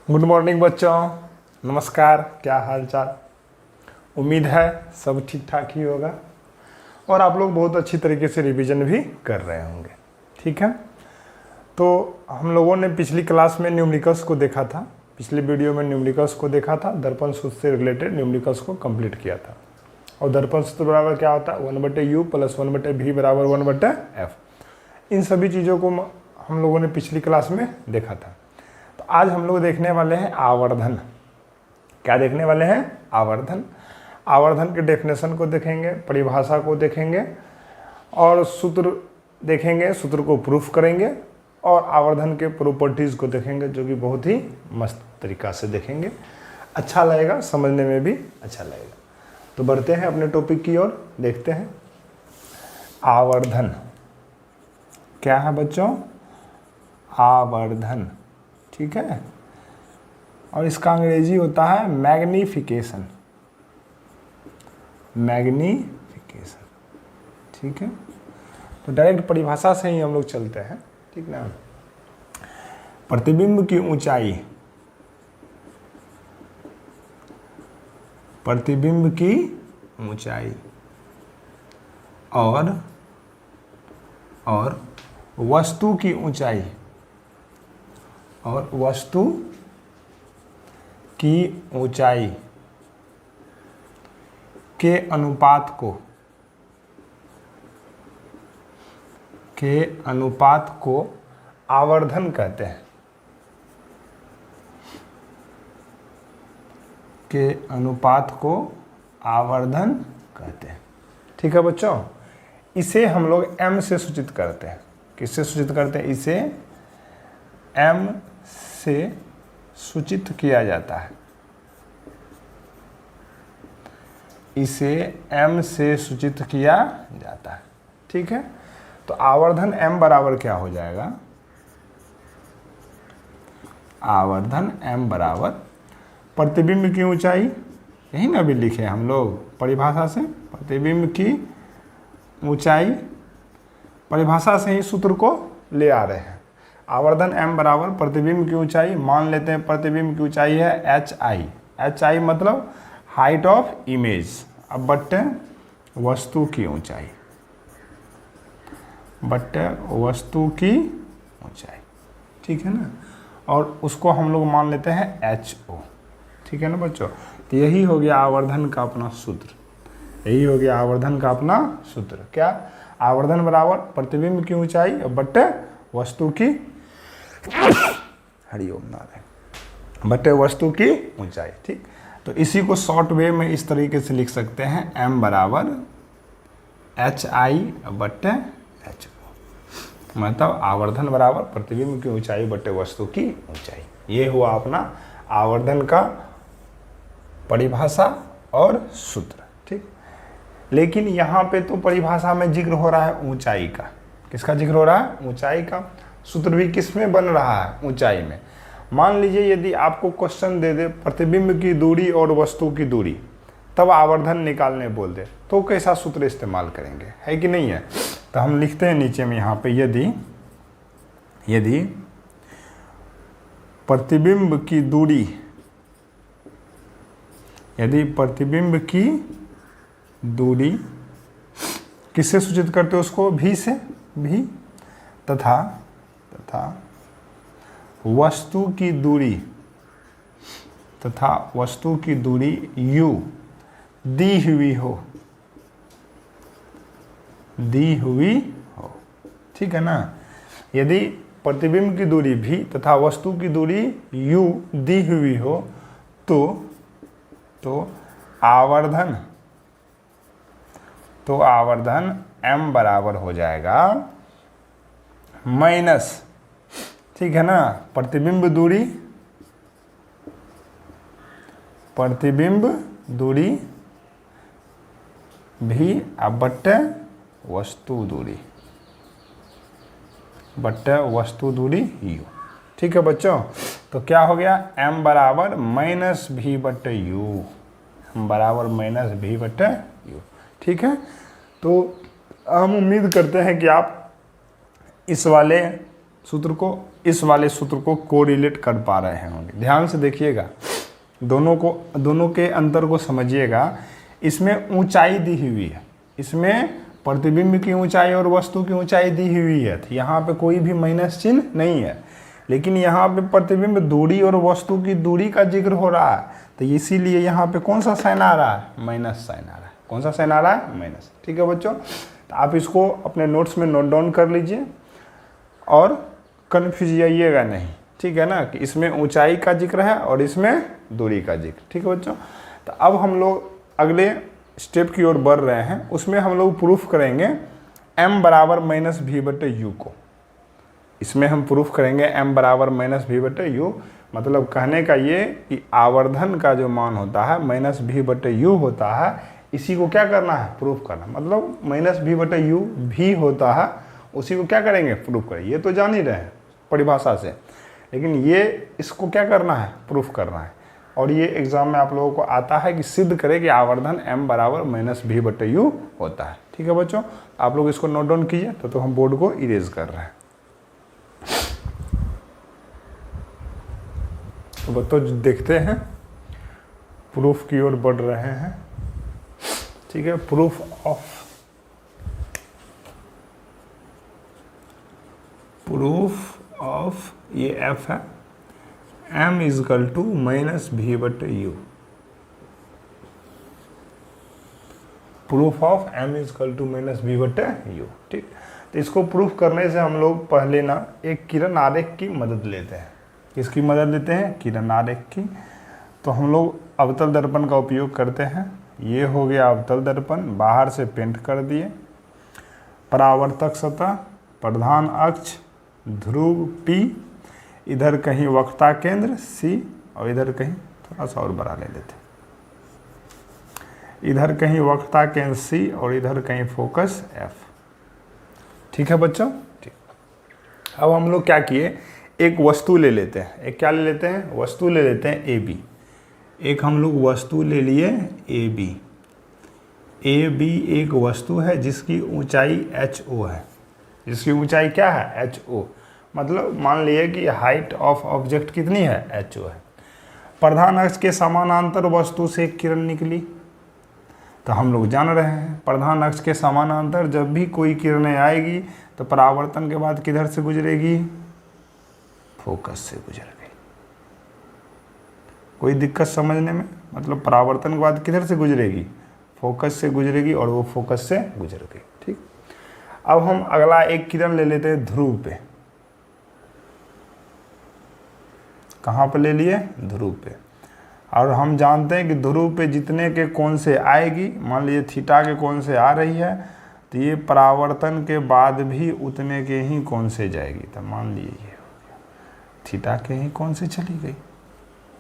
Good morning बच्चों, नमस्कार। क्या हाल चाल। उम्मीद है सब ठीक ठाक ही होगा और आप लोग बहुत अच्छी तरीके से रिवीजन भी कर रहे होंगे। ठीक है, तो हम लोगों ने पिछली क्लास में न्यूमेरिकल्स को देखा था, पिछली वीडियो में न्यूमेरिकल्स को देखा था, दर्पण सूत्र से रिलेटेड न्यूमेरिकल्स को कंप्लीट किया था। और दर्पण सूत्र बराबर क्या होता है, 1/u + 1/v बराबर 1/f। इन सभी चीज़ों को हम लोगों ने पिछली क्लास में देखा था। तो आज हम लोग देखने वाले हैं आवर्धन। क्या देखने वाले हैं? आवर्धन। आवर्धन के डेफिनेशन को देखेंगे, परिभाषा को देखेंगे और सूत्र देखेंगे, सूत्र को प्रूफ करेंगे और आवर्धन के प्रॉपर्टीज़ को देखेंगे, जो कि बहुत ही मस्त तरीक़ा से देखेंगे। अच्छा लगेगा, समझने में भी अच्छा लगेगा। तो बढ़ते हैं अपने टॉपिक की ओर, देखते हैं आवर्धन क्या है बच्चों। आवर्धन, ठीक है, और इसका अंग्रेजी होता है मैग्नीफिकेशन। मैग्नीफिकेशन, ठीक है। तो डायरेक्ट परिभाषा से ही हम लोग चलते हैं, ठीक ना। प्रतिबिंब की ऊंचाई, प्रतिबिंब की ऊंचाई और वस्तु की ऊंचाई और वस्तु की ऊंचाई के अनुपात को आवर्धन कहते हैं। के अनुपात को आवर्धन कहते हैं, ठीक है बच्चों। इसे हम लोग m से सूचित करते हैं। किससे सूचित करते हैं? इसे m से सूचित किया जाता है। इसे m से सूचित किया जाता है, ठीक है। तो आवर्धन m बराबर क्या हो जाएगा? आवर्धन m बराबर प्रतिबिंब की ऊंचाई, यही ना अभी लिखे हम लोग परिभाषा से, प्रतिबिंब की ऊंचाई, परिभाषा से ही सूत्र को ले आ रहे हैं। आवर्धन m बराबर प्रतिबिंब की ऊंचाई, मान लेते हैं प्रतिबिंब की ऊंचाई है hi। hi मतलब हाइट ऑफ इमेज। अब बट्टे वस्तु की ऊंचाई, बट्टे वस्तु की ऊंचाई, ठीक है ना। और उसको हम लोग मान लेते हैं ho, ठीक है ना बच्चों। तो यही हो गया आवर्धन का अपना सूत्र, यही हो गया आवर्धन का अपना सूत्र। क्या? आवर्धन बराबर प्रतिबिंब की ऊंचाई बट्टे वस्तु की हरिओम नारायण, बट्टे वस्तु की ऊंचाई, ठीक। तो इसी को शॉर्ट वे में इस तरीके से लिख सकते हैं, m बराबर hi बट्टे ho, मतलब आवर्धन बराबर प्रतिबिंब की ऊंचाई बट्टे वस्तु की ऊंचाई। ये हुआ अपना आवर्धन का परिभाषा और सूत्र, ठीक। लेकिन यहाँ पे तो परिभाषा में जिक्र हो रहा है ऊंचाई का। किसका जिक्र हो रहा है? ऊंचाई का। सूत्र भी किस में बन रहा है? ऊंचाई में। मान लीजिए यदि आपको क्वेश्चन दे दे प्रतिबिंब की दूरी और वस्तु की दूरी, तब आवर्धन निकालने बोल दे, तो कैसा सूत्र इस्तेमाल करेंगे? है कि नहीं है? तो हम लिखते हैं नीचे में यहाँ पे, यदि प्रतिबिंब की दूरी, यदि प्रतिबिंब की दूरी किससे सूचित करते हो? उसको v से, v, तथा वस्तु की दूरी, तथा वस्तु की दूरी u दी हुई हो, ठीक है ना। यदि प्रतिबिंब की दूरी v तथा वस्तु की दूरी u दी हुई हो तो आवर्धन m बराबर हो जाएगा माइनस, ठीक है ना, प्रतिबिंब दूरी भी बट्टे वस्तु दूरी u, ठीक है बच्चों। तो क्या हो गया? m बराबर -v बट्टे u, m बराबर -v बट्टे u, ठीक है। तो हम उम्मीद करते हैं कि आप इस वाले सूत्र को, इस वाले सूत्र को कोरिलेट कर पा रहे होंगे। ध्यान से देखिएगा, दोनों के अंतर को समझिएगा। इसमें ऊंचाई दी हुई है, इसमें प्रतिबिंब की ऊंचाई और वस्तु की ऊंचाई दी हुई है, तो यहाँ पे कोई भी माइनस चिन्ह नहीं है। लेकिन यहाँ पे प्रतिबिंब दूरी और वस्तु की दूरी का जिक्र हो रहा है, तो इसीलिए यहाँ पे कौन सा साइन आ रहा है? माइनस साइन आ रहा है। कौन सा साइन आ रहा है? माइनस। ठीक है बच्चों, तो आप इसको अपने नोट्स में नोट डाउन कर लीजिए और कन्फ्यूज जाइएगा नहीं। ठीक है ना, कि इसमें ऊंचाई का जिक्र है और इसमें दूरी का जिक्र। ठीक है बच्चों, तो अब हम लोग अगले स्टेप की ओर बढ़ रहे हैं। उसमें हम लोग प्रूफ करेंगे m बराबर माइनस वी बटे यू को। इसमें हम प्रूफ करेंगे m बराबर माइनस वी बटे यू। मतलब कहने का ये कि आवर्धन का जो मान होता है माइनस वी बटे यू होता है, इसी को क्या करना है? प्रूफ करना। मतलब माइनस वी बटे यू भी होता है, उसी को क्या करेंगे? प्रूफ करेंगे। ये तो जान ही रहे हैं परिभाषा से, लेकिन ये इसको क्या करना है? प्रूफ करना है। और ये एग्जाम में आप लोगों को आता है कि सिद्ध करें कि आवर्धन m बराबर माइनस वी बटे यू होता है। ठीक है बच्चों, आप लोग इसको नोट डाउन कीजिए। तो हम बोर्ड को इरेज कर रहे हैं। तो बच्चों देखते हैं, प्रूफ की ओर बढ़ रहे हैं। ठीक है, प्रूफ ऑफ ये f है, m is equal to minus v बटे u. Proof of m is equal to minus v बटे यू। ठीक, तो इसको प्रूफ करने से हम लोग पहले ना एक किरण आरेख की मदद लेते हैं। किसकी मदद लेते हैं? किरण आरेख की। तो हम लोग अवतल दर्पण का उपयोग करते हैं। ये हो गया अवतल दर्पण, बाहर से पेंट कर दिए। परावर्तक सतह, प्रधान अक्ष, ध्रुव P, इधर कहीं वक्रता केंद्र C, और इधर कहीं थोड़ा सा और बड़ा ले लेते, इधर कहीं वक्रता केंद्र C और इधर कहीं फोकस F। ठीक है बच्चों, ठीक। अब हम लोग क्या किए, एक वस्तु ले लेते हैं। एक क्या ले लेते हैं? वस्तु ले लेते हैं AB। एक हम लोग वस्तु ले लिए AB। AB एक वस्तु है जिसकी ऊंचाई HO है। जिसकी ऊंचाई क्या है? HO। मतलब मान लिए कि हाइट ऑफ ऑब्जेक्ट कितनी है? HO है। प्रधान अक्ष के समानांतर वस्तु से किरण निकली, तो हम लोग जान रहे हैं प्रधान अक्ष के समानांतर जब भी कोई किरणें आएगी तो परावर्तन के बाद किधर से गुजरेगी? फोकस से गुजर गई। कोई दिक्कत समझने में? मतलब परावर्तन के बाद किधर से गुजरेगी? फोकस से गुजरेगी, और वो फोकस से गुजर गई। ठीक, अब हम अगला एक किरण ले लेते हैं ध्रुव पे। कहाँ पे ले लिए? ध्रुव पे। और हम जानते हैं कि ध्रुव पे जितने के कोण से आएगी, मान लीजिए थीटा के कोण से आ रही है, तो ये परावर्तन के बाद भी उतने के ही कोण से जाएगी। तो मान लीजिए ये थीटा के ही कोण से चली गई।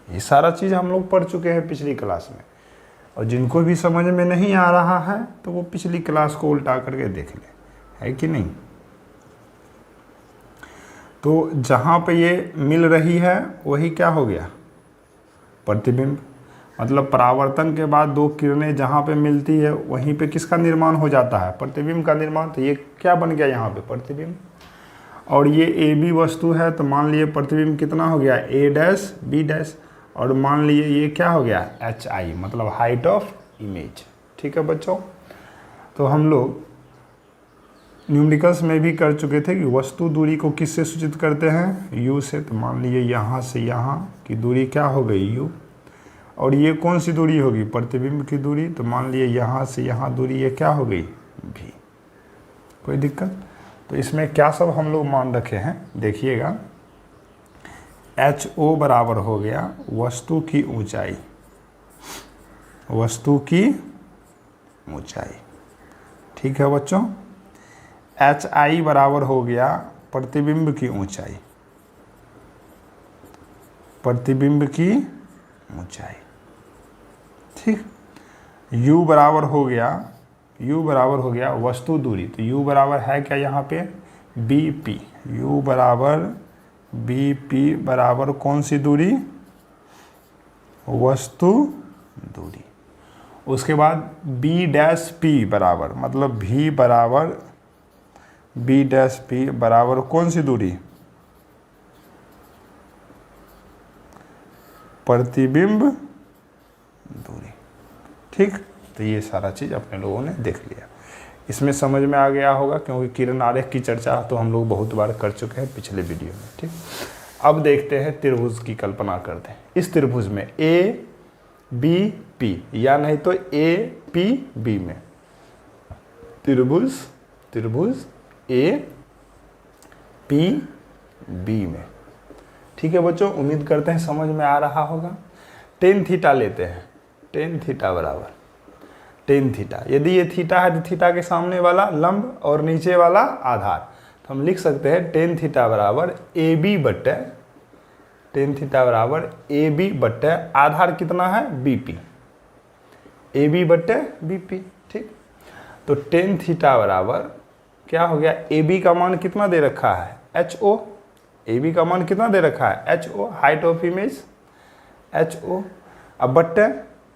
ये सारा चीज़ हम लोग पढ़ चुके हैं पिछली क्लास में, और जिनको भी समझ में नहीं आ रहा है तो वो पिछली क्लास को उल्टा करके देख ले, है कि नहीं। तो जहाँ पे ये मिल रही है वही क्या हो गया? प्रतिबिंब। मतलब परावर्तन के बाद दो किरणें जहाँ पे मिलती है वहीं पे किसका निर्माण हो जाता है? प्रतिबिंब का निर्माण। तो ये क्या बन गया यहाँ पे? प्रतिबिंब। और ये AB वस्तु है, तो मान लिए प्रतिबिंब कितना हो गया? A डैश B डैश, और मान लिए ये क्या हो गया? HI, मतलब हाइट ऑफ इमेज। ठीक है बच्चों, तो हम लोग न्यूमेरिकल्स में भी कर चुके थे कि वस्तु दूरी को किससे सूचित करते हैं? U से। तो मान लीजिए यहाँ से यहाँ की दूरी क्या हो गई? U। और ये कौन सी दूरी होगी? प्रतिबिंब की दूरी। तो मान लीजिए यहाँ से यहाँ दूरी ये क्या हो गई? V। कोई दिक्कत? तो इसमें क्या सब हम लोग मान रखे हैं देखिएगा। HO बराबर हो गया वस्तु की ऊंचाई, वस्तु की ऊंचाई। ठीक है बच्चों। HI बराबर हो गया प्रतिबिंब की ऊंचाई, प्रतिबिंब की ऊंचाई। ठीक। U बराबर हो गया, U बराबर हो गया वस्तु दूरी। तो U बराबर है क्या यहाँ पे? BP। U बराबर BP बराबर कौन सी दूरी? वस्तु दूरी। उसके बाद B डैश P बराबर, मतलब V बराबर B डैश P बराबर कौन सी दूरी? प्रतिबिंब दूरी। ठीक, तो ये सारा चीज़ अपने लोगों ने देख लिया। इसमें समझ में आ गया होगा, क्योंकि किरण आरेख की चर्चा तो हम लोग बहुत बार कर चुके हैं पिछले वीडियो में। ठीक, अब देखते हैं त्रिभुज की कल्पना करते हैं। इस त्रिभुज में ए बी पी, या नहीं तो ए पी बी में त्रिभुज ए पी बी में। ठीक है बच्चों, उम्मीद करते हैं समझ में आ रहा होगा। टेन थीटा लेते हैं, टेन थीटा बराबर टेन थीटा। यदि ये थीटा है तो थीटा के सामने वाला लंब और नीचे वाला आधार, तो हम लिख सकते हैं टेन थीटा बराबर ए बी बट्टे टेन थीटा बराबर ए बी बट्टे आधार कितना है बी पी, ए बी बट्टे बी पी। ठीक, तो टेन थीटा बराबर क्या हो गया, ए बी का मान कितना दे रखा है एच ओ, ए बी का मान कितना दे रखा है H O, height of image H O. अब बट्टे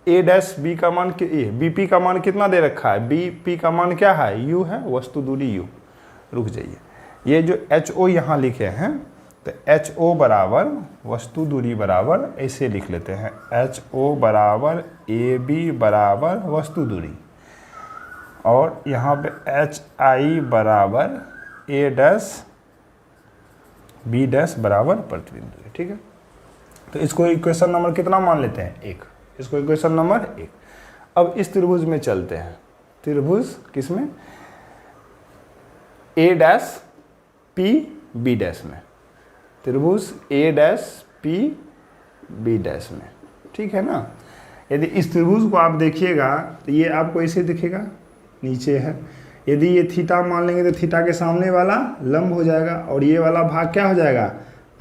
ए डैश बी का मान बी पी का मान कितना दे रखा है, बी पी का मान क्या है यू है, वस्तु दूरी यू। रुक जाइए, ये जो एच ओ यहाँ लिखे हैं, तो एच ओ बराबर वस्तु दूरी बराबर ऐसे लिख लेते हैं, एच ओ बराबर ए बी बराबर वस्तु दूरी, और यहाँ पे एच आई बराबर ए डैश बी डैश बराबर प्रतिबिंब दूरी। ठीक है, तो इसको इक्वेशन नंबर कितना मान लेते हैं, एक। इसको इक्वेशन नंबर एक। अब इस त्रिभुज में चलते हैं, त्रिभुज किसमें, ए डैश पी बी डैश में, त्रिभुज ए डैश पी बी डैश में। ठीक है ना। यदि इस त्रिभुज को आप देखिएगा तो ये आपको ऐसे दिखेगा, नीचे है। यदि ये थीटा मान लेंगे तो थीटा के सामने वाला लंब हो जाएगा और ये वाला भाग क्या हो जाएगा,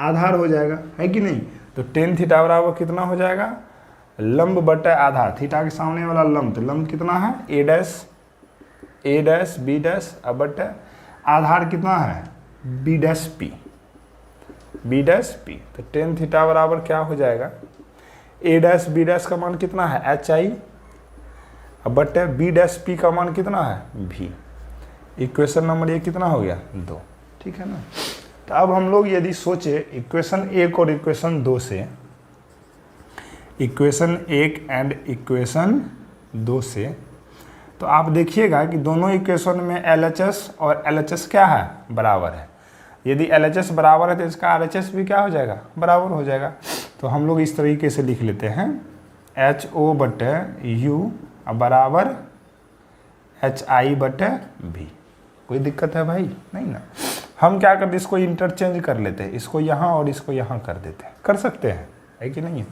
आधार हो जाएगा, है कि नहीं। तो टेन थीटा बराबर कितना हो जाएगा, लंब बटे आधार, थीटा के सामने वाला लंब, तो लंब कितना है ए डैश बी डैश, अब बटे आधार कितना है बी डैश पी। तो टेन थीटा बराबर क्या हो जाएगा, ए डैश बी डैश का मान कितना है एच आई, अब बटे बी डैश पी का मान कितना है भी। इक्वेशन नंबर ये कितना हो गया, 2। ठीक है ना। तो अब हम लोग यदि सोचे इक्वेशन 1 और इक्वेशन 2 से, इक्वेशन 1 एंड इक्वेशन 2 से, तो आप देखिएगा कि दोनों इक्वेशन में LHS और LHS क्या है, बराबर है। यदि LHS बराबर है तो इसका RHS भी क्या हो जाएगा, बराबर हो जाएगा। तो हम लोग इस तरीके से लिख लेते हैं, एच ओ बटे यू बराबर एच आई बटे भी। कोई दिक्कत है भाई, नहीं ना। हम क्या करते, इसको इंटरचेंज कर लेते हैं, इसको यहाँ और इसको यहाँ कर देते हैं, कर सकते हैं, है कि नहीं है,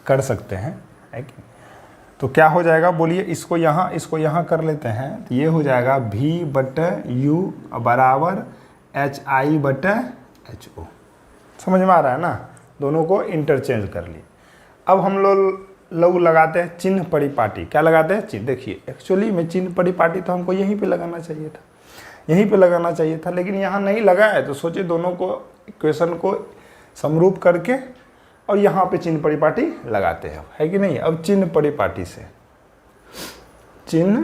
कर सकते हैं, है कि। तो क्या हो जाएगा बोलिए, इसको यहाँ कर लेते हैं, तो ये हो जाएगा भी बटे यू बराबर एच आई बटे एच ओ। समझ में आ रहा है ना, दोनों को इंटरचेंज कर लिए। अब हम लोग लगाते हैं चिन्ह परिपाटी। क्या लगाते हैं, चिन्ह। देखिए एक्चुअली में चिन्ह परिपाटी तो हमको यहीं पे लगाना चाहिए था, यहीं पे लगाना चाहिए था, लेकिन यहाँ नहीं लगा है। तो सोचिए दोनों को इक्वेशन को समरूप करके और यहाँ पे चिन्ह परिपाटी लगाते हैं, है कि नहीं। अब चिन्ह परिपाटी से, चिन्ह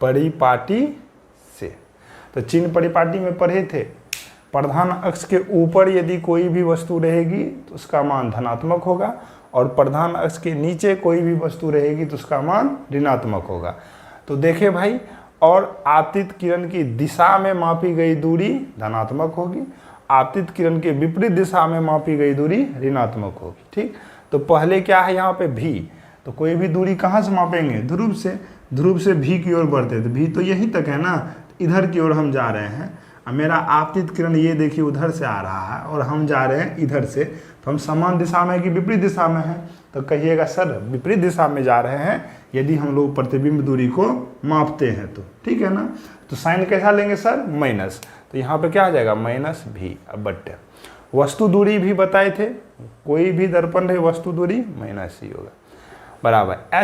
परिपाटी से, तो चिन्ह परिपाटी में पढ़े थे, प्रधान अक्ष के ऊपर यदि कोई भी वस्तु रहेगी तो उसका मान धनात्मक होगा, और प्रधान अक्ष के नीचे कोई भी वस्तु रहेगी तो उसका मान ऋणात्मक होगा। तो देखे भाई, और आपतित किरण की दिशा में मापी गई दूरी धनात्मक होगी, आपतित किरण के विपरीत दिशा में मापी गई दूरी ऋणात्मक होगी। ठीक, तो पहले क्या है यहाँ पे भी, तो कोई भी दूरी कहाँ से मापेंगे, ध्रुव से भी की ओर बढ़ते, तो भी तो यहीं तक है ना, इधर की ओर हम जा रहे हैं। अब मेरा आपतित किरण ये देखिए उधर से आ रहा है और हम जा रहे हैं इधर से, तो हम समान दिशा में कि विपरीत दिशा में हैं। तो कहिएगा सर विपरीत दिशा में जा रहे हैं यदि हम लोग प्रतिबिंब दूरी को मापते हैं तो, ठीक है ना। तो साइन कैसा लेंगे सर, माइनस, तो यहाँ पे क्या आ जाएगा माइनस भी। अब बट्टे वस्तु दूरी भी बताए थे, कोई भी दर्पण रहे वस्तु दूरी माइनस ही होगा, बराबर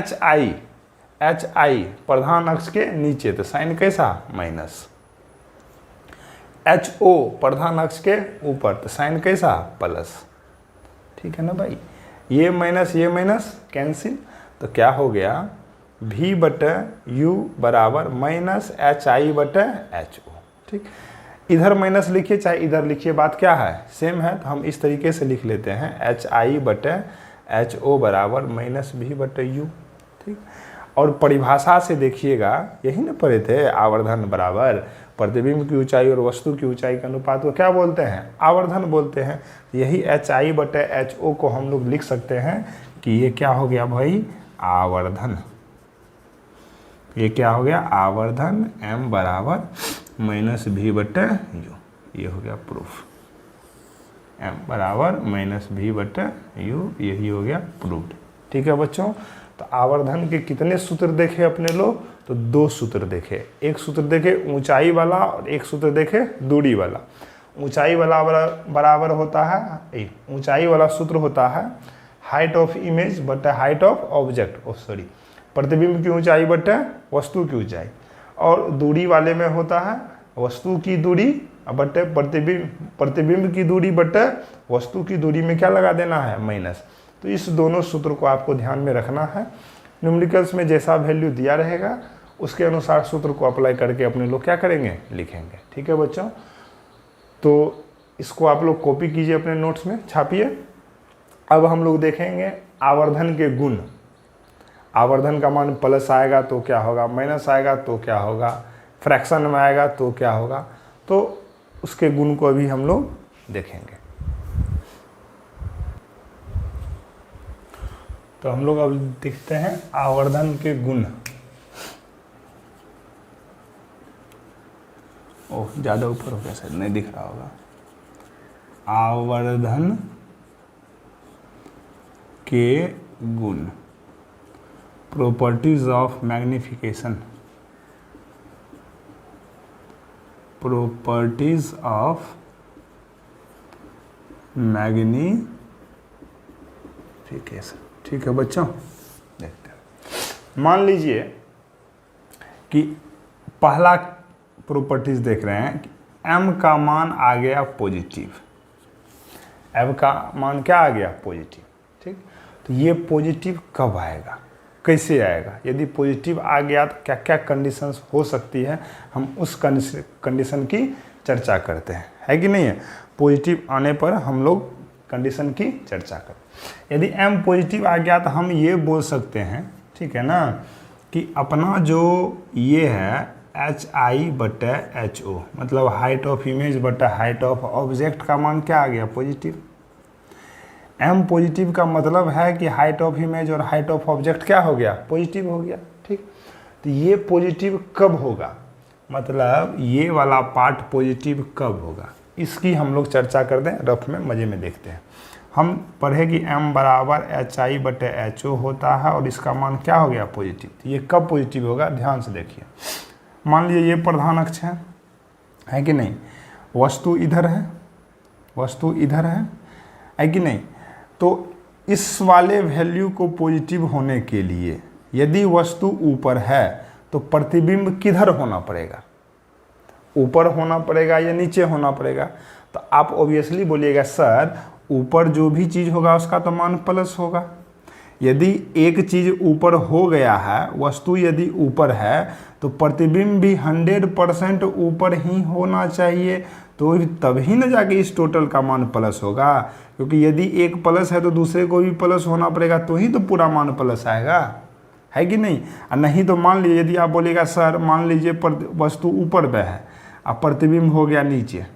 एच आई प्रधान अक्ष के नीचे, तो साइन कैसा माइनस। एच ओ प्रधान अक्ष के ऊपर, तो साइन कैसा प्लस। ठीक है ना भाई, ये माइनस कैंसिल, तो क्या हो गया भी बटे यू बराबर माइनस एच आई बटे एच ओ। ठीक, इधर माइनस लिखिए चाहे इधर लिखिए, बात क्या है, सेम है। तो हम इस तरीके से लिख लेते हैं HI/HO बराबर -V/U, ठीक। और परिभाषा से देखिएगा, यही ना पढ़े थे, आवर्धन बराबर प्रतिबिंब की ऊंचाई और वस्तु की ऊंचाई के अनुपात को क्या बोलते हैं, आवर्धन बोलते हैं। यही HI/HO को हम लोग लिख सकते हैं कि ये क्या हो गया भाई, आवर्धन। ये क्या हो गया, आवर्धन m बराबर -V/U, ये हो गया प्रूफ। m बराबर -V/U, यही हो गया प्रूफ। ठीक है बच्चों, तो आवर्धन के कितने सूत्र देखे अपने लोग, तो 2 सूत्र देखे। एक सूत्र देखे ऊंचाई वाला और एक सूत्र देखे दूरी वाला। ऊंचाई वाला बराबर होता है, ऊंचाई वाला सूत्र होता है हाइट ऑफ इमेज बटे हाइट ऑफ ऑब्जेक्ट, प्रतिबिंब की ऊंचाई बटे वस्तु की ऊंचाई। और दूरी वाले में होता है वस्तु की दूरी बटे प्रतिबिंब की दूरी बटे वस्तु की दूरी में क्या लगा देना है, माइनस। तो इस दोनों सूत्र को आपको ध्यान में रखना है। न्यूमेरिकल्स में जैसा वैल्यू दिया रहेगा उसके अनुसार सूत्र को अप्लाई करके अपने लोग क्या करेंगे, लिखेंगे। ठीक है बच्चों, तो इसको आप लोग कॉपी कीजिए, अपने नोट्स में छापिए। अब हम लोग देखेंगे आवर्धन के गुण। आवर्धन का मान प्लस आएगा तो क्या होगा, माइनस आएगा तो क्या होगा, फ्रैक्शन में आएगा तो क्या होगा, तो उसके गुण को अभी हम लोग देखेंगे। तो हम लोग अब देखते हैं आवर्धन के गुण। ओह, ज़्यादा ऊपर हो गया, शायद नहीं दिख रहा होगा। आवर्धन के गुण, properties of magnification, properties of magnification. ठीक है बच्चों, देखते हैं। मान लीजिए कि पहला प्रॉपर्टीज देख रहे हैं कि m का मान आ गया पॉजिटिव। m का मान क्या आ गया, पॉजिटिव। ठीक, तो ये पॉजिटिव कब आएगा, कैसे आएगा, यदि पॉजिटिव आ गया तो क्या क्या कंडीशंस हो सकती है, हम उस कंडीशन की चर्चा करते हैं, है कि नहीं है। पॉजिटिव आने पर हम लोग कंडीशन की चर्चा करते हैं। यदि m पॉजिटिव आ गया तो हम ये बोल सकते हैं, ठीक है ना, कि अपना जो ये है HI/HO मतलब हाइट ऑफ इमेज बटा हाइट ऑफ ऑब्जेक्ट का मान क्या आ गया, पॉजिटिव। m पॉजिटिव का मतलब है कि हाइट ऑफ इमेज और हाइट ऑफ ऑब्जेक्ट क्या हो गया, पॉजिटिव हो गया। ठीक, तो ये पॉजिटिव कब होगा, मतलब ये वाला पार्ट पॉजिटिव कब होगा, इसकी हम लोग चर्चा करते हैं, रफ में मज़े में देखते हैं। हम पढ़े कि m बराबर HI/HO होता है और इसका मान क्या हो गया, पॉजिटिव। तो ये कब पॉजिटिव होगा, ध्यान से देखिए। मान लीजिए ये प्रधान अक्ष है कि नहीं, वस्तु इधर है, वस्तु इधर है कि नहीं। तो इस वाले वैल्यू को पॉजिटिव होने के लिए यदि वस्तु ऊपर है तो प्रतिबिंब किधर होना पड़ेगा, ऊपर होना पड़ेगा या नीचे होना पड़ेगा। तो आप ऑब्वियसली बोलिएगा सर ऊपर जो भी चीज़ होगा उसका तो मान प्लस होगा। यदि एक चीज़ ऊपर हो गया है, वस्तु यदि ऊपर है तो प्रतिबिंब भी 100% ऊपर ही होना चाहिए, तो तभी न जाके इस टोटल का मान प्लस होगा। क्योंकि यदि एक प्लस है तो दूसरे को भी प्लस होना पड़ेगा, तो ही तो पूरा मान प्लस आएगा, है कि नहीं। और नहीं तो मान लीजिए यदि आप बोलेगा सर मान लीजिए वस्तु ऊपर पे है और प्रतिबिंब हो गया नीचे,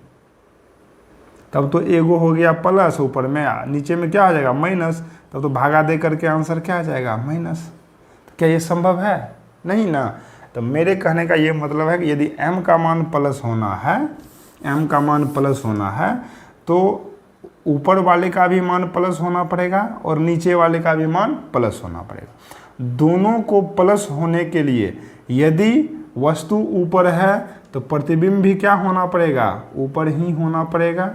तब तो एगो हो गया प्लस ऊपर में, नीचे में क्या आ जाएगा, माइनस। तब तो भागा दे करके आंसर क्या आ जाएगा, माइनस। तो क्या ये संभव है, नहीं ना। तो मेरे कहने का ये मतलब है कि यदि m का मान प्लस होना है, m का मान प्लस होना है, तो ऊपर वाले का भी मान प्लस होना पड़ेगा और नीचे वाले का भी मान प्लस होना पड़ेगा। दोनों को प्लस होने के लिए यदि वस्तु ऊपर है तो प्रतिबिंब भी क्या होना पड़ेगा, ऊपर ही होना पड़ेगा।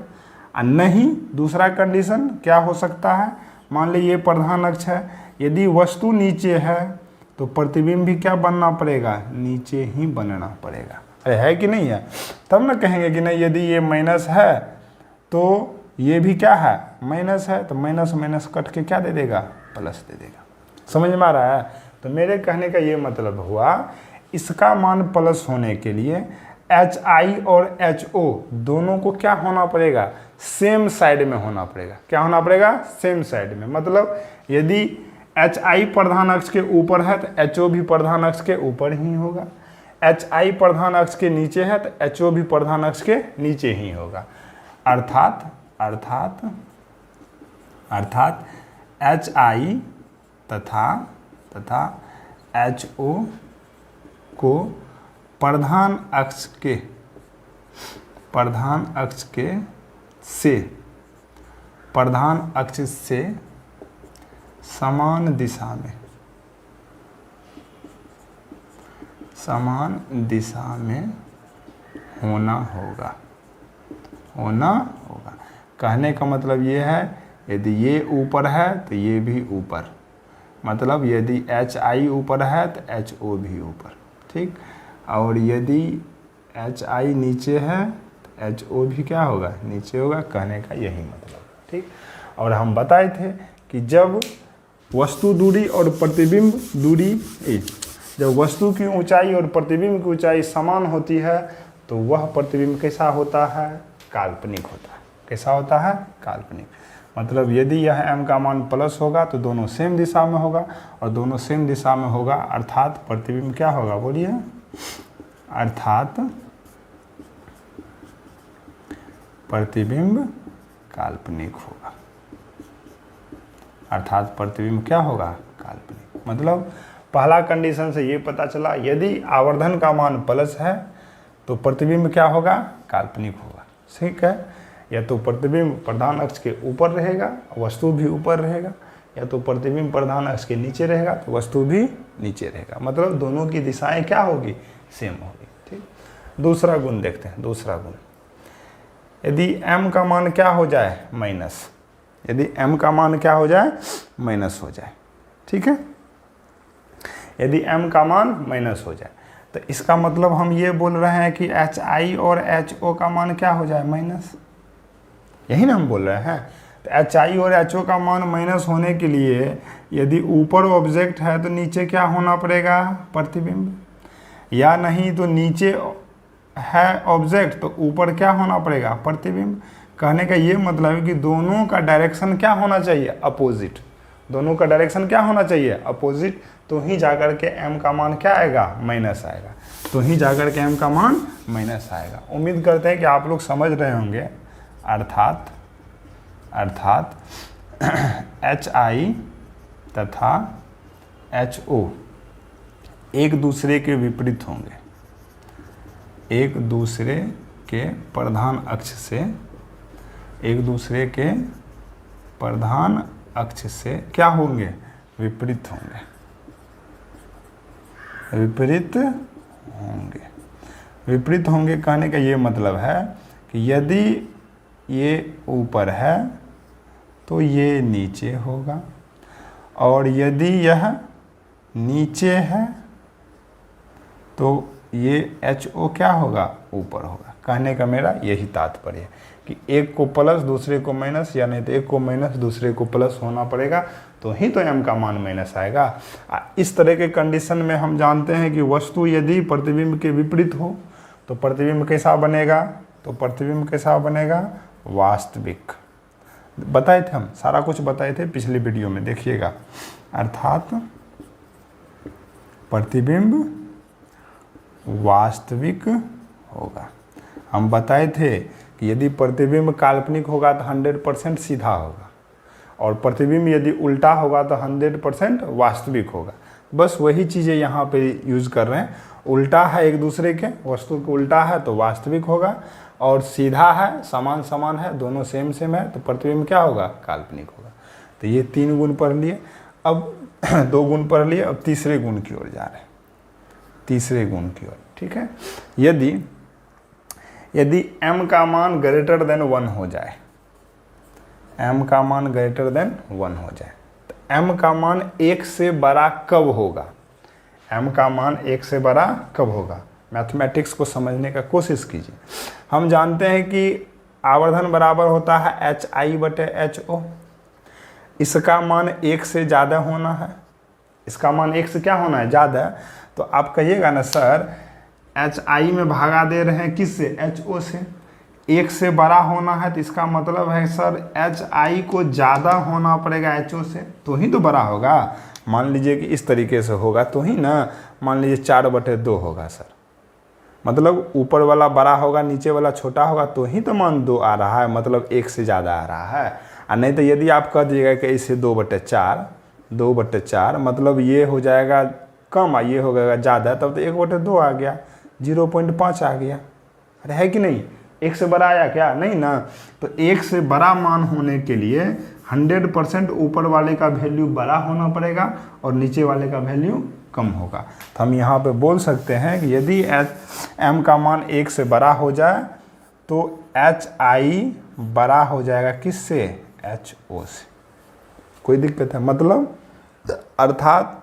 और नहीं, दूसरा कंडीशन क्या हो सकता है, मान लीजिए प्रधान अक्ष है, यदि वस्तु नीचे है तो प्रतिबिंब भी क्या बनना पड़ेगा, नीचे ही बनना पड़ेगा। अरे है कि नहीं है, तब ना कहेंगे कि नहीं यदि ये माइनस है तो ये भी क्या है, माइनस है, तो माइनस माइनस कट के क्या दे देगा, प्लस दे देगा। समझ में आ रहा है। तो मेरे कहने का ये मतलब हुआ इसका मान प्लस होने के लिए HI और HO दोनों को क्या होना पड़ेगा, सेम साइड में होना पड़ेगा। क्या होना पड़ेगा, सेम साइड में। मतलब यदि HI प्रधान अक्ष के ऊपर है तो HO भी प्रधान अक्ष के ऊपर ही होगा, HI प्रधान अक्ष के नीचे है तो HO भी प्रधान अक्ष के नीचे ही होगा। अर्थात HI तथा HO को प्रधान अक्ष से समान दिशा में होना होगा। कहने का मतलब ये है, यदि ये ऊपर है तो ये भी ऊपर, मतलब यदि HI ऊपर है तो HO भी ऊपर, ठीक। और यदि HI नीचे है तो HO भी क्या होगा, नीचे होगा। कहने का यही मतलब, ठीक। और हम बताए थे कि जब वस्तु दूरी और प्रतिबिंब दूरी, जब वस्तु की ऊंचाई और प्रतिबिंब की ऊंचाई समान होती है तो वह प्रतिबिंब कैसा होता है, काल्पनिक होता है। कैसा होता है, काल्पनिक। मतलब यदि यह m का मान प्लस होगा तो दोनों सेम दिशा में होगा, और दोनों सेम दिशा में होगा अर्थात प्रतिबिंब क्या होगा, बोलिए। अर्थात प्रतिबिंब काल्पनिक होगा। अर्थात प्रतिबिंब क्या होगा, काल्पनिक। मतलब पहला कंडीशन से ये पता चला, यदि आवर्धन का मान प्लस है तो प्रतिबिंब क्या होगा, काल्पनिक होगा। ठीक है, या तो प्रतिबिंब प्रधान अक्ष के ऊपर रहेगा, वस्तु भी ऊपर रहेगा, या तो प्रतिबिंब प्रधान अक्ष के नीचे रहेगा तो वस्तु भी नीचे रहेगा। मतलब दोनों की दिशाएं क्या होगी, सेम होगी। ठीक। दूसरा गुण देखते हैं। दूसरा गुण, यदि m का मान क्या हो जाए, माइनस। यदि m का मान क्या हो जाए, माइनस हो जाए। ठीक है, यदि m का मान माइनस हो जाए तो इसका मतलब हम ये बोल रहे हैं कि HI और HO का मान क्या हो जाए, माइनस। यही ना हम बोल रहे हैं। तो HI और HO का मान माइनस होने के लिए यदि ऊपर ऑब्जेक्ट है तो नीचे क्या होना पड़ेगा, प्रतिबिंब। या नहीं तो नीचे है ऑब्जेक्ट तो ऊपर क्या होना पड़ेगा, प्रतिबिंब। कहने का ये मतलब है कि दोनों का डायरेक्शन क्या होना चाहिए, अपोजिट। दोनों का डायरेक्शन क्या होना चाहिए, अपोजिट। तो ही जाकर के m का मान क्या आएगा, माइनस आएगा। तो ही जाकर के m का मान माइनस आएगा। उम्मीद करते हैं कि आप लोग समझ रहे होंगे। अर्थात HI तथा HO एक दूसरे के विपरीत होंगे। एक दूसरे के प्रधान अक्ष से, एक दूसरे के प्रधान अक्ष से क्या होंगे, विपरीत होंगे। विपरीत होंगे। विपरीत होंगे कहने का ये मतलब है कि यदि ये ऊपर है तो ये नीचे होगा, और यदि यह नीचे है तो ये HO क्या होगा, ऊपर होगा। कहने का मेरा यही तात्पर्य है कि एक को प्लस दूसरे को माइनस, या नहीं तो एक को माइनस दूसरे को प्लस होना पड़ेगा, तो ही तो m का मान माइनस आएगा। इस तरह के कंडीशन में हम जानते हैं कि वस्तु यदि प्रतिबिंब के विपरीत हो तो प्रतिबिंब कैसा बनेगा, तो प्रतिबिंब कैसा बनेगा, वास्तविक। बताए थे हम, सारा कुछ बताए थे पिछले वीडियो में, देखिएगा। अर्थात प्रतिबिंब वास्तविक होगा। हम बताए थे कि यदि प्रतिबिंब काल्पनिक होगा तो 100% सीधा होगा, और प्रतिबिंब यदि उल्टा होगा तो 100% वास्तविक होगा। बस वही चीज़ें यहाँ पे यूज़ कर रहे हैं। उल्टा है एक दूसरे के, वस्तु को उल्टा है तो वास्तविक होगा, और सीधा है, समान समान है, दोनों सेम सेम है तो प्रतिबिंब क्या होगा, काल्पनिक होगा। तो ये 3 गुण पढ़ लिए। अब 2 गुण पढ़ लिए, अब तीसरे गुण की ओर जा रहे हैं। तीसरे गुण की ओर, ठीक है। यदि m का मान ग्रेटर देन 1 हो जाए, m का मान ग्रेटर देन 1 हो जाए, तो m का मान 1 से बड़ा कब होगा, m का मान 1 से बड़ा कब होगा। मैथमेटिक्स को समझने का कोशिश कीजिए। हम जानते हैं कि आवर्धन बराबर होता है HI/HO। इसका मान 1 से ज़्यादा होना है, इसका मान 1 से क्या होना है, ज़्यादा। तो आप कहिएगा ना सर एच आई में भागा दे रहे हैं किससे, एच ओ से। एक से बड़ा होना है तो इसका मतलब है सर एच आई को ज़्यादा होना पड़ेगा एच ओ से, तो ही तो बड़ा होगा। मान लीजिए कि इस तरीके से होगा तो ही ना, मान लीजिए 4/2 होगा सर, मतलब ऊपर वाला बड़ा होगा नीचे वाला छोटा होगा तो ही तो मान 2 आ रहा है, मतलब 1 से ज़्यादा आ रहा है। और नहीं तो यदि आप कह दीजिएगा कि इसे 2/4 मतलब ये हो जाएगा कम और ये हो जाएगा ज़्यादा, तब तो 1/2 आ गया, 0.5 आ गया। अरे है कि नहीं, 1 से बड़ा आया क्या, नहीं ना। तो 1 से बड़ा मान होने के लिए 100% ऊपर वाले का वैल्यू बड़ा होना पड़ेगा और नीचे वाले का वैल्यू कम होगा। तो हम यहाँ पे बोल सकते हैं कि यदि एम का मान 1 से बड़ा हो जाए तो एच आई बड़ा हो जाएगा किससे, एच ओ से। कोई दिक्कत है, मतलब अर्थात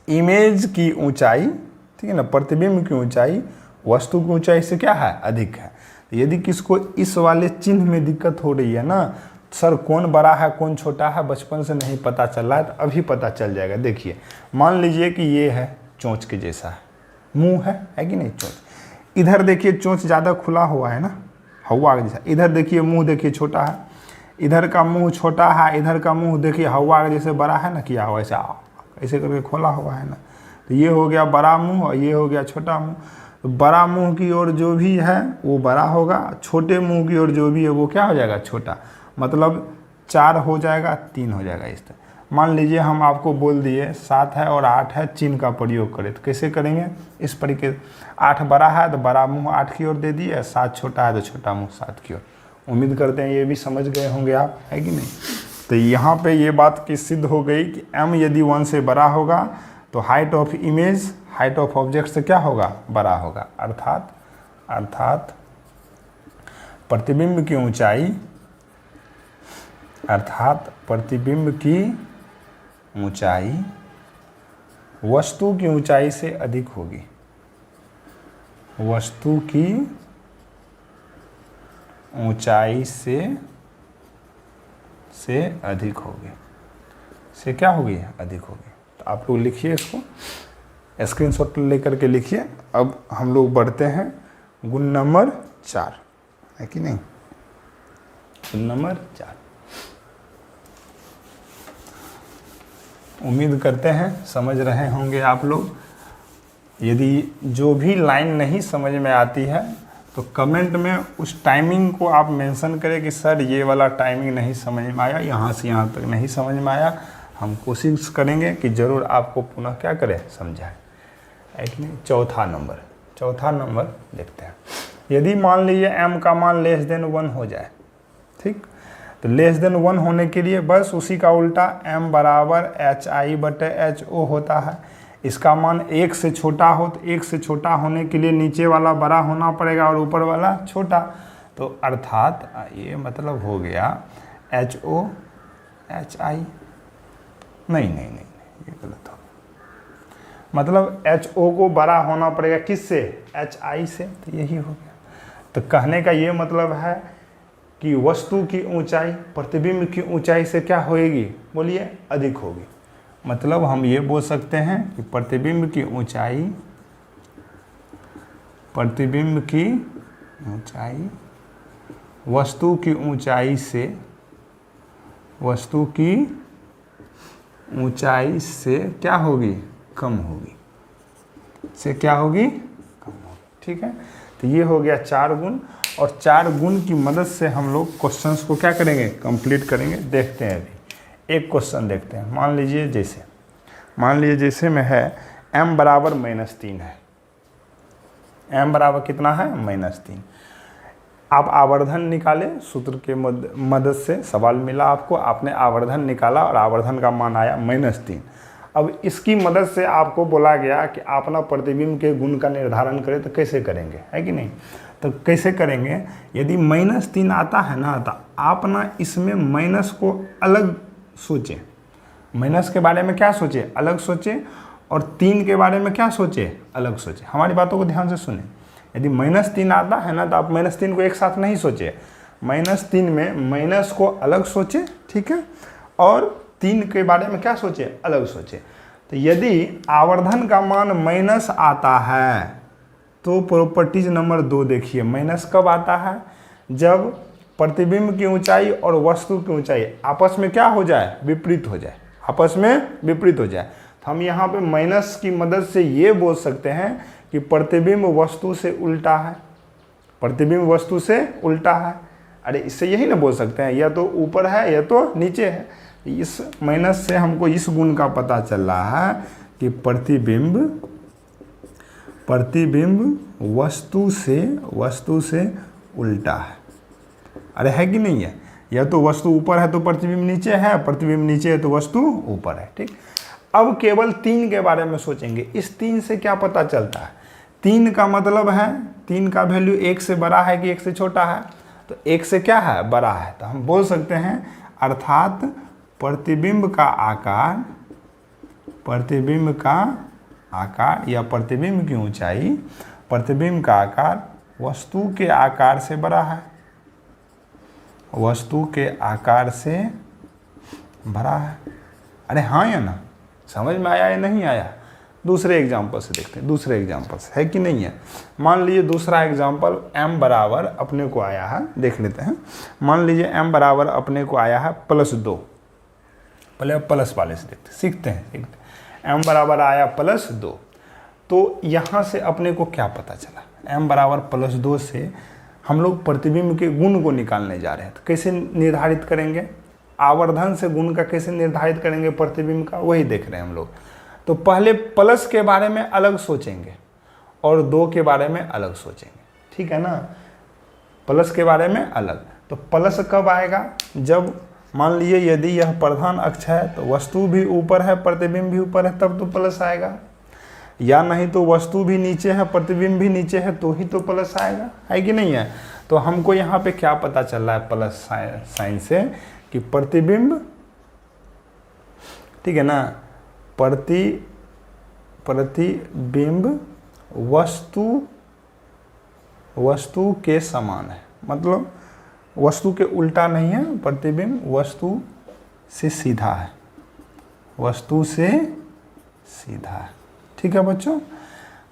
इमेज की ऊंचाई, ठीक है ना, प्रतिबिंब की ऊंचाई वस्तु की ऊंचाई से क्या है, अधिक है। यदि किसको इस वाले चिन्ह में दिक्कत हो रही है ना, सर कौन बड़ा है कौन छोटा है बचपन से नहीं पता चल रहा है, तो अभी पता चल जाएगा। देखिए मान लीजिए कि ये है चोंच के जैसा है, मुंह है कि नहीं, चोंच। इधर देखिए चोंच ज़्यादा खुला हुआ है ना, हवा के जैसा। इधर देखिए मुंह देखिए छोटा है, इधर का मुंह छोटा है, इधर का मुंह देखिए हवा के जैसे बड़ा है ना, किया हुआ ऐसे करके खोला हुआ है ना। तो ये हो गया बड़ा मुंह और ये हो गया छोटा मुंह। तो बड़ा मुंह की ओर जो भी है वो बड़ा होगा, छोटे मुंह की ओर जो भी है वो क्या हो जाएगा, छोटा। मतलब 4 हो जाएगा 3 हो जाएगा इस तरह। मान लीजिए हम आपको बोल दिए 7 है और 8 है, चिन्ह का प्रयोग करें तो कैसे करेंगे, इस तरीके। 8 बड़ा है तो बड़ा मुंह 8 की ओर दे दिए, 7 छोटा है तो छोटा मुंह 7 की ओर। उम्मीद करते हैं ये भी समझ गए होंगे आप, है कि नहीं। तो यहाँ पे ये बात की सिद्ध हो गई कि m यदि 1 से बड़ा होगा तो height of image, height of object से क्या होगा, बड़ा होगा। अर्थात प्रतिबिंब की ऊंचाई, अर्थात प्रतिबिंब की ऊंचाई वस्तु की ऊंचाई से अधिक होगी, वस्तु की ऊंचाई से अधिक होगी, से क्या होगी, अधिक होगी। तो आप लोग लिखिए, इसको स्क्रीनशॉट लेकर के लिखिए। अब हम लोग बढ़ते हैं गुण नंबर 4, है कि नहीं, गुण नंबर 4। उम्मीद करते हैं समझ रहे होंगे आप लोग। यदि जो भी लाइन नहीं समझ में आती है तो कमेंट में उस टाइमिंग को आप मेंशन करें कि सर ये वाला टाइमिंग नहीं समझ में आया, यहाँ से यहाँ तक नहीं समझ में आया। हम कोशिश करेंगे कि ज़रूर आपको पुनः क्या करें, समझाएं। एक नहीं, चौथा नंबर देखते हैं। यदि मान लीजिए m का मान <1 हो जाए, ठीक, तो <1 होने के लिए बस उसी का उल्टा m बराबर HI/HO होता है। इसका मान 1 से छोटा हो तो 1 से छोटा होने के लिए नीचे वाला बड़ा होना पड़ेगा और ऊपर वाला छोटा। तो अर्थात ये मतलब हो गया HO HI, नहीं ये गलत हो, मतलब HO को बड़ा होना पड़ेगा किससे, HI से, तो यही हो गया। तो कहने का ये मतलब है कि वस्तु की ऊंचाई प्रतिबिंब की ऊंचाई से क्या होएगी, बोलिए, अधिक होगी। मतलब हम ये बोल सकते हैं कि प्रतिबिंब की ऊंचाई वस्तु की ऊंचाई से क्या होगी, कम होगी, कम होगी, ठीक है। तो ये हो गया 4 गुण, और 4 गुण की मदद से हम लोग क्वेश्चंस को क्या करेंगे, कंप्लीट करेंगे। देखते हैं अभी एक क्वेश्चन देखते हैं। मान लीजिए जैसे में है m बराबर -3 है, m बराबर कितना है, -3। आप आवर्धन निकाले, सूत्र के मदद से सवाल मिला आपको, आपने आवर्धन निकाला और आवर्धन का मान आया -3। अब इसकी मदद से आपको बोला गया कि आप ना प्रतिबिंब के गुण का निर्धारण करें, तो कैसे करेंगे, है कि नहीं। तो कैसे करेंगे, यदि -3 आता है ना तो आप ना इसमें माइनस को अलग सोचें, माइनस के बारे में क्या सोचे, अलग सोचे, और 3 के बारे में क्या सोचे, अलग सोचे। हमारी बातों को ध्यान से सुने। यदि -3 आता है ना तो आप -3 को एक साथ नहीं सोचे, -3 में माइनस को अलग सोचे, ठीक है, और 3 के बारे में क्या सोचे, अलग सोचे। तो यदि आवर्धन का मान माइनस आता है तो प्रॉपर्टीज नंबर 2 देखिए, माइनस कब आता है? जब प्रतिबिंब की ऊंचाई और वस्तु की ऊंचाई आपस में क्या हो जाए? विपरीत हो जाए, आपस में विपरीत हो जाए। तो हम यहाँ पे माइनस की मदद से ये बोल सकते हैं कि प्रतिबिंब वस्तु से उल्टा है, प्रतिबिंब वस्तु से उल्टा है। अरे इससे यही ना बोल सकते हैं, या तो ऊपर है या तो नीचे है। इस माइनस से हमको इस गुण का पता चल रहा है कि प्रतिबिंब वस्तु से उल्टा है। अरे है कि नहीं है? या तो वस्तु ऊपर है तो प्रतिबिंब नीचे है, प्रतिबिंब नीचे है तो वस्तु ऊपर है। ठीक, अब केवल 3 के बारे में सोचेंगे। इस 3 से क्या पता चलता है? 3 का मतलब है 3 का वैल्यू 1 से बड़ा है कि 1 से छोटा है? तो 1 से क्या है? बड़ा है। तो हम बोल सकते हैं अर्थात प्रतिबिंब का आकार या प्रतिबिंब की ऊंचाई, प्रतिबिंब का आकार वस्तु के आकार से बड़ा है, वस्तु के आकार से बड़ा है। अरे हाँ या ना? समझ में आया या नहीं आया? दूसरे एग्जाम्पल से देखते हैं, दूसरे एग्जाम्पल से है कि नहीं है। मान लीजिए दूसरा एग्जाम्पल m बराबर अपने को आया है, देख लेते हैं। मान लीजिए m बराबर अपने को आया है +2। पहले प्लस वाले से देखते सीखते हैं। m बराबर आया +2। तो यहाँ से अपने को क्या पता चला? m बराबर +2 से हम लोग प्रतिबिंब के गुण को निकालने जा रहे हैं। तो कैसे निर्धारित करेंगे? आवर्धन से गुण का कैसे निर्धारित करेंगे प्रतिबिंब का, वही देख रहे हैं हम लोग। तो पहले प्लस के बारे में अलग सोचेंगे और 2 के बारे में अलग सोचेंगे, ठीक है ना? प्लस के बारे में अलग। तो प्लस कब आएगा? जब मान लीजिए यदि यह प्रधान अक्ष है तो वस्तु भी ऊपर है, प्रतिबिंब भी ऊपर है, तब तो प्लस आएगा। या नहीं तो वस्तु भी नीचे है, प्रतिबिंब भी नीचे है, तो ही तो प्लस आएगा, है कि नहीं है? तो हमको यहाँ पे क्या पता चल रहा है प्लस साइन से कि प्रतिबिंब, ठीक है ना, प्रतिबिंब वस्तु के समान है। मतलब वस्तु के उल्टा नहीं है, प्रतिबिंब वस्तु से सीधा है, वस्तु से सीधा है। ठीक है बच्चों?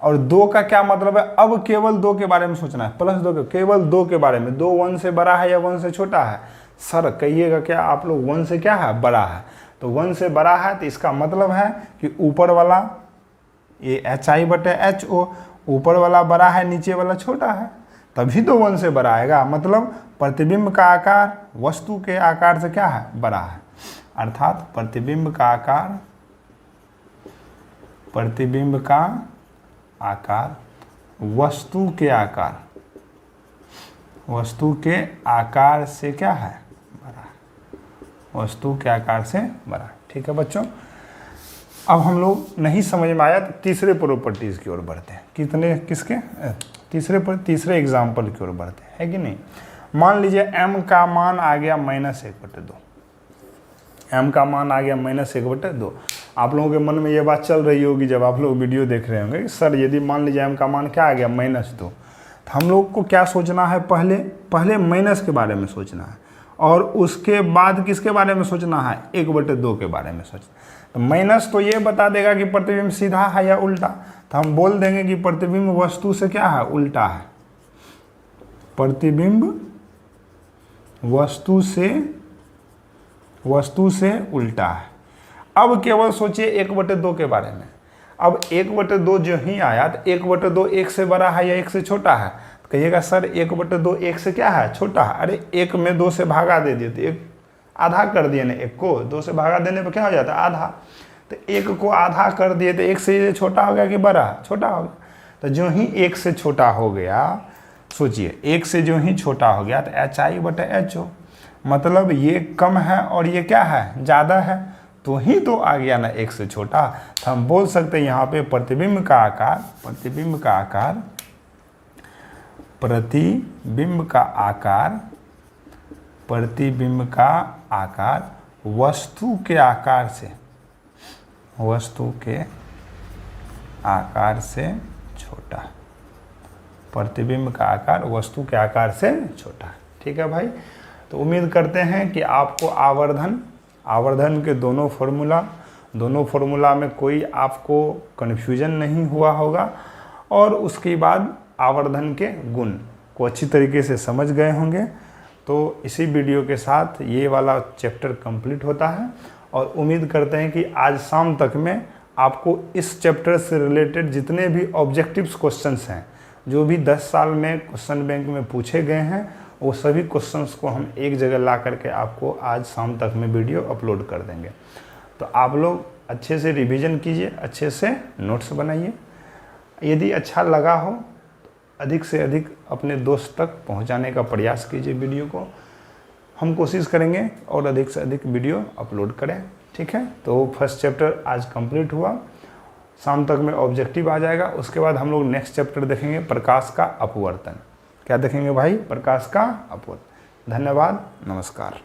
और 2 का क्या मतलब है? अब केवल 2 के बारे में सोचना है, +2 के, केवल 2 के बारे में। 2 1 से बड़ा है या 1 से छोटा है? सर कहिएगा क्या आप लोग? 1 से क्या है? बड़ा है। तो 1 से बड़ा है तो इसका मतलब है कि ऊपर वाला ये HI/HO, ऊपर वाला बड़ा है, नीचे वाला छोटा है, तभी तो 1 से बड़ा आएगा। मतलब प्रतिबिंब का आकार वस्तु के आकार से क्या है? बड़ा है। अर्थात प्रतिबिंब का आकार वस्तु के आकार से क्या है? बड़ा। वस्तु के आकार से बड़ा। ठीक है बच्चों? अब हम लोग नहीं समझ में आया तो तीसरे प्रॉपर्टीज की ओर बढ़ते हैं। तीसरे एग्जाम्पल की ओर बढ़ते हैं, है कि नहीं? मान लीजिए m का मान आ गया -1/2। m का मान आ गया -1/2। आप लोगों के मन में ये बात चल रही होगी जब आप लोग वीडियो देख रहे होंगे, सर यदि मान लीजिए m का मान क्या आ गया -2, तो हम लोग को क्या सोचना है? पहले माइनस के बारे में सोचना है और उसके बाद किसके बारे में सोचना है? 1/2 के बारे में सोचना। तो माइनस तो ये बता देगा कि प्रतिबिंब सीधा है या उल्टा। तो हम बोल देंगे कि प्रतिबिंब वस्तु से क्या है? उल्टा है। प्रतिबिंब वस्तु से उल्टा है। अब केवल सोचिए 1/2 के बारे में। अब 1/2 जो ही आया तो 1/2 1 से बड़ा है या 1 से छोटा है? तो कहिएगा सर 1/2 1 से क्या है? छोटा है। अरे 1 में 2 से भागा दे दिए तो 1 आधा कर दिए ना, 1 को 2 से भागा देने पर क्या हो जाता है? आधा। तो 1 को आधा कर दिए तो 1 से ये छोटा हो गया कि बड़ा? छोटा हो गया। तो जो ही 1 से छोटा हो गया, सोचिए 1 से जो ही छोटा हो गया तो HI/HO, मतलब ये कम है और ये क्या है? ज़्यादा है, तो ही तो आ गया ना 1 से छोटा। तो हम बोल सकते हैं यहाँ पे प्रतिबिंब का आकार वस्तु के आकार से छोटा। प्रतिबिंब का आकार वस्तु के आकार से छोटा। ठीक है भाई? तो उम्मीद करते हैं कि आपको आवर्धन के दोनों फार्मूला में कोई आपको कन्फ्यूजन नहीं हुआ होगा। और उसके बाद आवर्धन के गुण को अच्छी तरीके से समझ गए होंगे। तो इसी वीडियो के साथ ये वाला चैप्टर कंप्लीट होता है और उम्मीद करते हैं कि आज शाम तक में आपको इस चैप्टर से रिलेटेड जितने भी ऑब्जेक्टिव्स क्वेश्चंस हैं, जो भी 10 साल में क्वेश्चन बैंक में पूछे गए हैं, वो सभी क्वेश्चंस को हम एक जगह ला करके आपको आज शाम तक में वीडियो अपलोड कर देंगे। तो आप लोग अच्छे से रिवीजन कीजिए, अच्छे से नोट्स बनाइए। यदि अच्छा लगा हो तो अधिक से अधिक अपने दोस्त तक पहुंचाने का प्रयास कीजिए वीडियो को। हम कोशिश करेंगे और अधिक से अधिक वीडियो अपलोड करें, ठीक है। तो फर्स्ट चैप्टर आज कंप्लीट हुआ, शाम तक में ऑब्जेक्टिव आ जाएगा। उसके बाद हम लोग नेक्स्ट चैप्टर देखेंगे प्रकाश का अपवर्तन। क्या देखेंगे भाई? प्रकाश का अपवर्तन। धन्यवाद, नमस्कार।